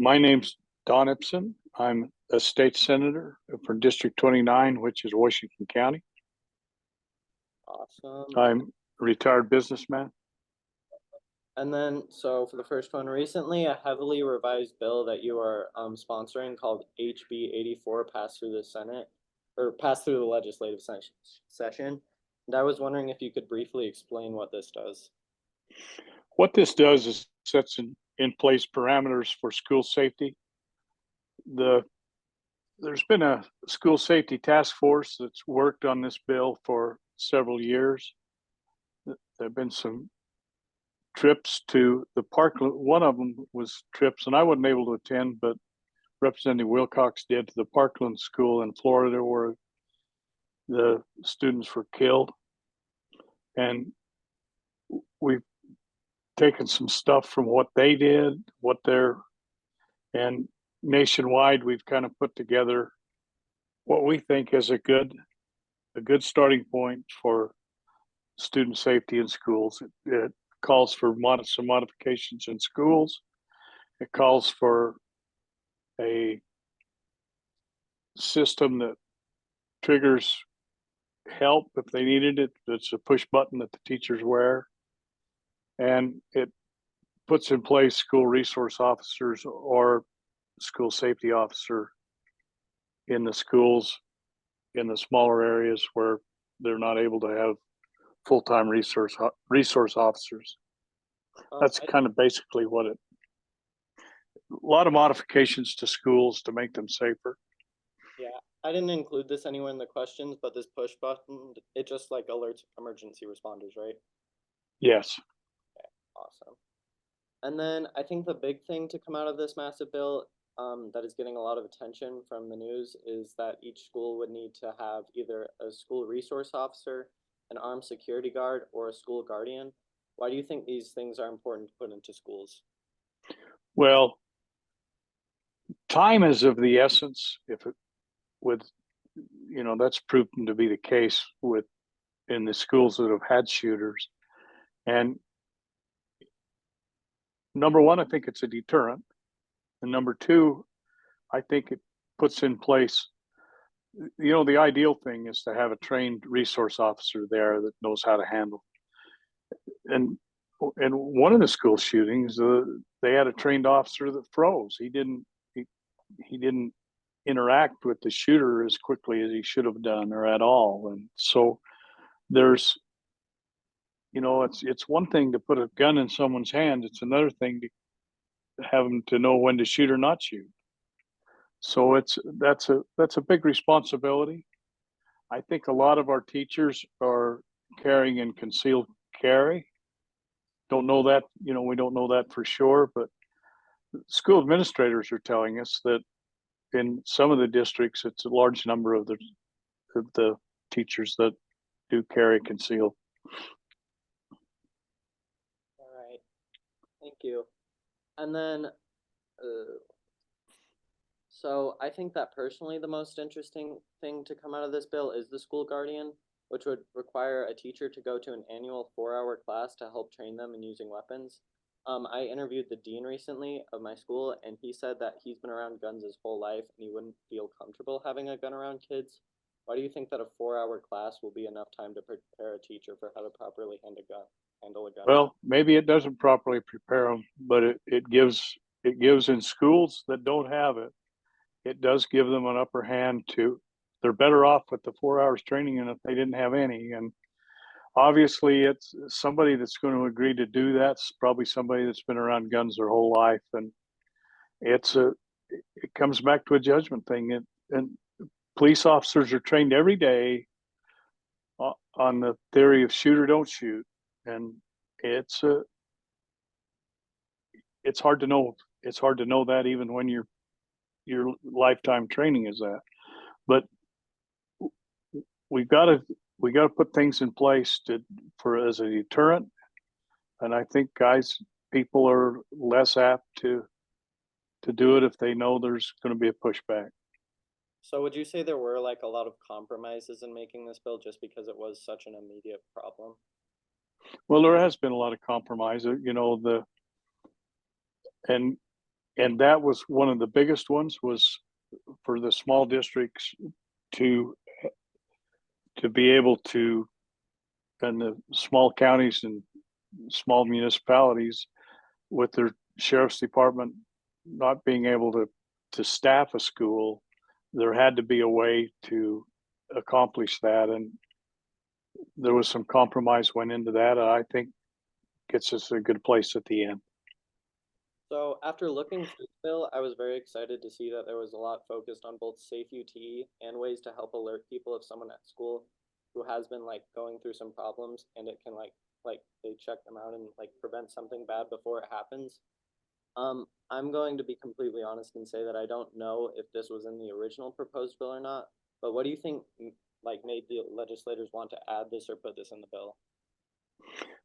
My name's Don Ipson. I'm a state senator for District 29, which is Washington County. Awesome. I'm a retired businessman. And then, so for the first one, recently a heavily revised bill that you are sponsoring called HB84 passed through the Senate, or passed through the legislative session. And I was wondering if you could briefly explain what this does. What this does is sets in place parameters for school safety. There's been a school safety task force that's worked on this bill for several years. There have been some trips to the park. One of them was trips, and I wasn't able to attend, but Representative Wilcox did, to the Parkland School in Florida where the students were killed. And we've taken some stuff from what they did, and nationwide, we've kind of put together what we think is a good starting point for student safety in schools. It calls for some modifications in schools. It calls for a system that triggers help if they needed it. It's a push button that the teachers wear. And it puts in place school resource officers or school safety officer in the schools in the smaller areas where they're not able to have full-time resource officers. That's kind of basically what a lot of modifications to schools to make them safer. Yeah, I didn't include this anywhere in the questions, but this push button, it just like alerts emergency responders, right? Yes. Okay, awesome. And then I think the big thing to come out of this massive bill that is getting a lot of attention from the news is that each school would need to have either a school resource officer, an armed security guard, or a school guardian. Why do you think these things are important to put into schools? Well, time is of the essence. That's proven to be the case in the schools that have had shooters. And number one, I think it's a deterrent. And number two, I think it puts in place, the ideal thing is to have a trained resource officer there that knows how to handle. And one of the school shootings, they had a trained officer that froze. He didn't interact with the shooter as quickly as he should have done, or at all. And so there's, it's one thing to put a gun in someone's hand. It's another thing to have them to know when to shoot or not shoot. So that's a big responsibility. I think a lot of our teachers are carrying in concealed carry. Don't know that, we don't know that for sure, but school administrators are telling us that in some of the districts, it's a large number of the teachers that do carry concealed. All right, thank you. And then, so I think that personally the most interesting thing to come out of this bill is the school guardian, which would require a teacher to go to an annual 4-hour class to help train them in using weapons. I interviewed the dean recently of my school, and he said that he's been around guns his whole life and he wouldn't feel comfortable having a gun around kids. Why do you think that a 4-hour class will be enough time to prepare a teacher for how to properly handle a gun? Well, maybe it doesn't properly prepare them, but it gives in schools that don't have it. It does give them an upper hand they're better off with the 4 hours training than if they didn't have any. And obviously it's somebody that's going to agree to do that's probably somebody that's been around guns their whole life. And it comes back to a judgment thing. And police officers are trained every day on the theory of shoot or don't shoot. And it's hard to know. It's hard to know that even when your lifetime training is that. But we got to put things in place as a deterrent. And I think people are less apt to do it if they know there's going to be a pushback. So would you say there were like a lot of compromises in making this bill just because it was such an immediate problem? Well, there has been a lot of compromise, and and that was one of the biggest ones, was for the small districts to be able to, and the small counties and small municipalities with their sheriff's department not being able to staff a school, there had to be a way to accomplish that, and there was some compromise went into that. I think gets us a good place at the end. So after looking through the bill, I was very excited to see that there was a lot focused on both safe UT and ways to help alert people if someone at school who has been like going through some problems, and it can like they check them out and like prevent something bad before it happens. I'm going to be completely honest and say that I don't know if this was in the original proposed bill or not, but what do you think like made the legislators want to add this or put this in the bill?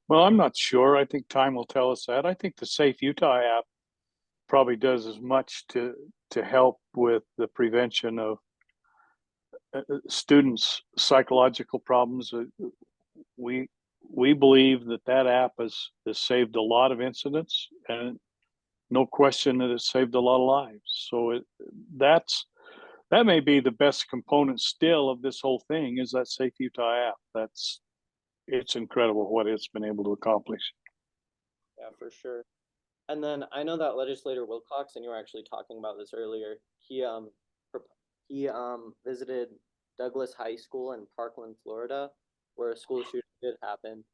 Well, I'm not sure. I think time will tell us that. I think the Safe Utah app probably does as much to help with the prevention of students' psychological problems. We believe that app has saved a lot of incidents, and no question that it saved a lot of lives. So that may be the best component still of this whole thing, is that Safe Utah app. It's incredible what it's been able to accomplish. Yeah, for sure. And then I know that legislator Wilcox, and you were actually talking about this earlier. He visited Douglas High School in Parkland, Florida, where a school shooting did happen,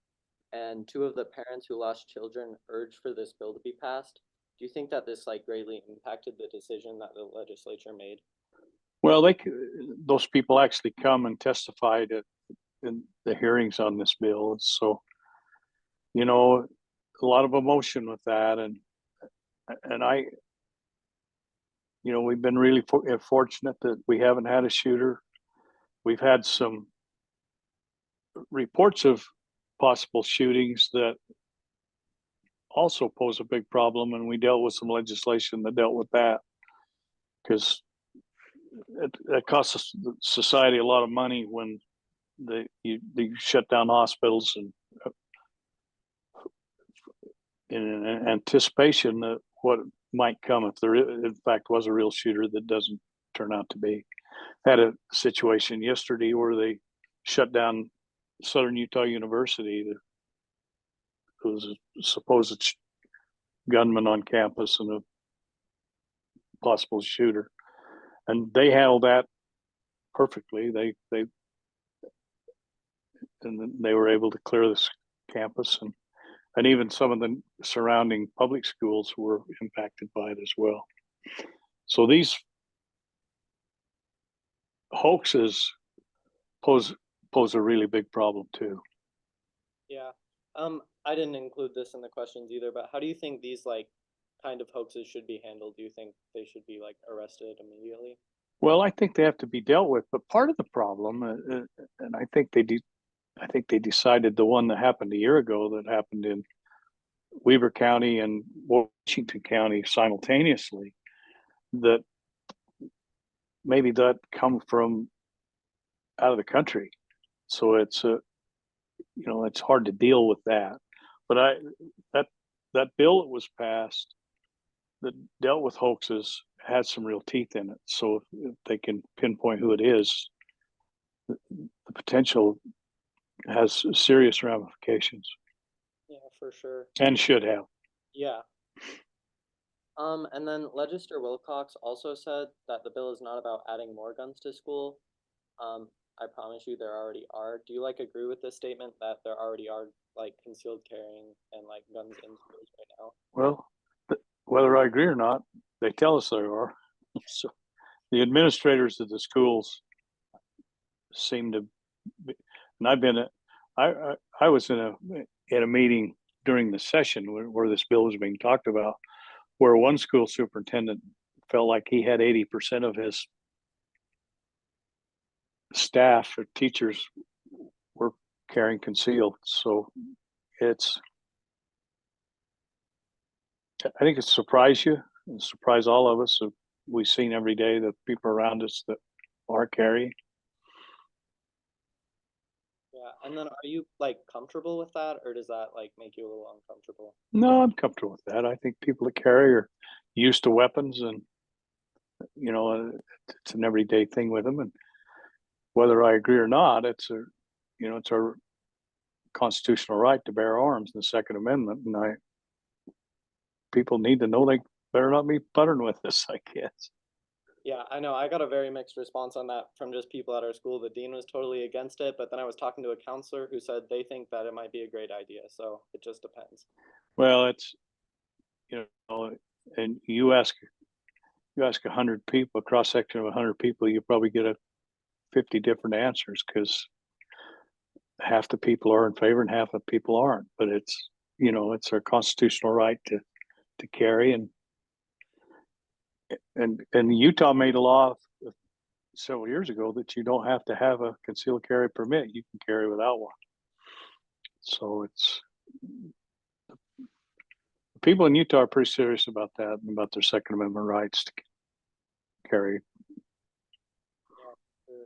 and two of the parents who lost children urged for this bill to be passed. Do you think that this like greatly impacted the decision that the legislature made? Well, those people actually come and testified in the hearings on this bill, so a lot of emotion with that, and I, we've been really fortunate that we haven't had a shooter. We've had some reports of possible shootings that also pose a big problem, and we dealt with some legislation that dealt with that, because it costs society a lot of money when you shut down hospitals, and in anticipation that what might come if there in fact was a real shooter that doesn't turn out to be. Had a situation yesterday where they shut down Southern Utah University. There was a supposed gunman on campus and a possible shooter, and they handled that perfectly. They were able to clear this campus, and even some of the surrounding public schools were impacted by it as well. So these hoaxes pose a really big problem too. Yeah. I didn't include this in the questions either, but how do you think these like kind of hoaxes should be handled? Do you think they should be like arrested immediately? Well, I think they have to be dealt with, but part of the problem, and I think they decided the one that happened a year ago, that happened in Weber County and Washington County simultaneously, that maybe that come from out of the country. So it's it's hard to deal with that. But that bill that was passed that dealt with hoaxes had some real teeth in it. So if they can pinpoint who it is, the potential has serious ramifications. Yeah, for sure. And should have. Yeah. And then Legislator Wilcox also said that the bill is not about adding more guns to school. I promise you there already are. Do you like agree with this statement that there already are like concealed carrying and like guns in schools right now? Well, whether I agree or not, they tell us there are. So the administrators of the schools seem to be, and I've been, I was in a meeting during the session where this bill was being talked about, where one school superintendent felt like he had 80% of his staff or teachers were carrying concealed. So I think it surprised you and surprised all of us. We've seen every day the people around us that are carrying. Yeah, Yeah, and then are you like comfortable with that, or does that like make you a little uncomfortable? No, I'm comfortable with that. I think people that carry are used to weapons, and it's an everyday thing with them. And whether I agree or not, it's our constitutional right to bear arms in the Second Amendment, and people need to know they better not be buttering with us, I guess. Yeah, I know. I got a very mixed response on that from just people at our school. The dean was totally against it, but then I was talking to a counselor who said they think that it might be a great idea. So it just depends. Well, it's you and you ask 100 people, a cross section of 100 people, you probably get 50 different answers because half the people are in favor and half the people aren't. But it's our constitutional right to carry, and Utah made a law several years ago that you don't have to have a concealed carry permit. You can carry without one. So it's people in Utah are pretty serious about that and about their Second Amendment rights to carry. Yeah, sure.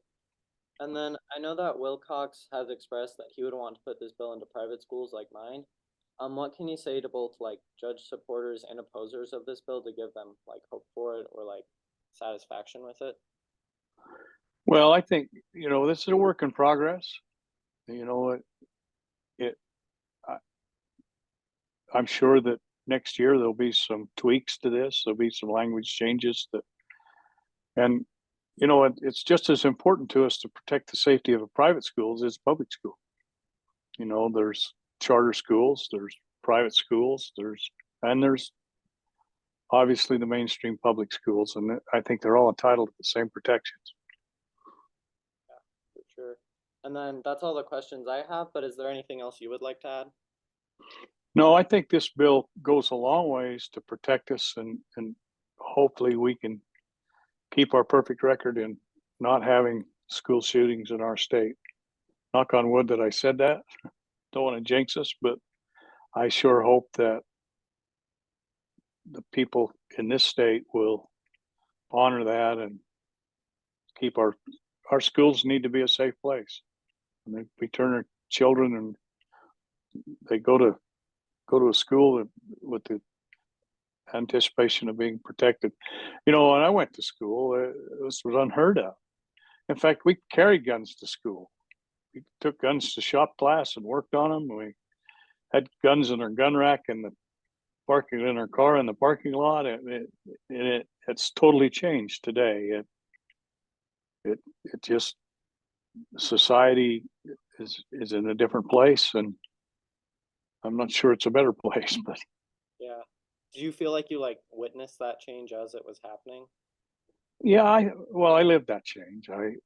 And then I know that Wilcox has expressed that he would want to put this bill into private schools like mine. What can you say to both like judge supporters and opposers of this bill to give them like hope for it or like satisfaction with it? Well, I think this is a work in progress. You know, it I, I'm sure that next year there'll be some tweaks to this. There'll be some language changes and it's just as important to us to protect the safety of a private schools as public school. There's charter schools, there's private schools, there's obviously the mainstream public schools, and I think they're all entitled to the same protections. Yeah, for sure. And then that's all the questions I have, but is there anything else you would like to add? No, I think this bill goes a long ways to protect us, and hopefully we can keep our perfect record in not having school shootings in our state. Knock on wood that I said that. Don't want to jinx us, but I sure hope that the people in this state will honor that and keep our schools need to be a safe place. And we turn our children and they go to a school with the anticipation of being protected. When I went to school, this was unheard of. In fact, we carried guns to school. We took guns to shop class and worked on them. We had guns in our gun rack in the parking in our car in the parking lot. It's totally changed today. It just society is in a different place, and I'm not sure it's a better place, but Yeah. Do you feel like you like witnessed that change as it was happening? yeah, I lived that change. I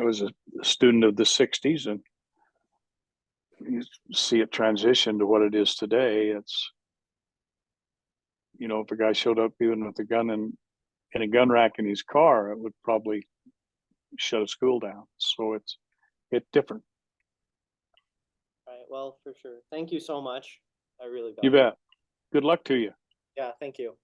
was a student of the 60s, and you see it transition to what it is today. It's if a guy showed up even with a gun in a gun rack in his car, it would probably shut a school down. So it's different. Right. Well, for sure. Thank you so much. I really You value it. bet. Good luck to you. Yeah, thank you.